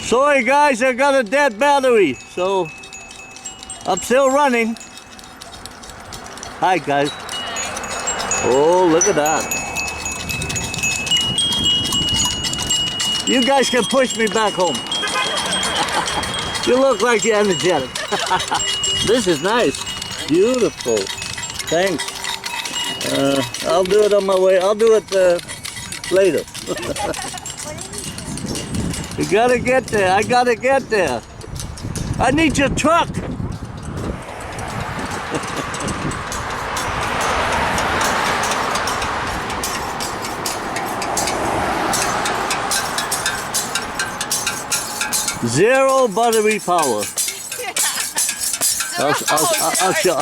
Sorry guys, I got a dead battery, so I'm still running. Hi guys. Oh, look at that. You guys can push me back home. You look like you're energetic. This is nice. Beautiful. Thanks. I'll do it on my way. I'll do it later. You gotta get there. I gotta get there. I need your truck. Zero battery power. I'll show.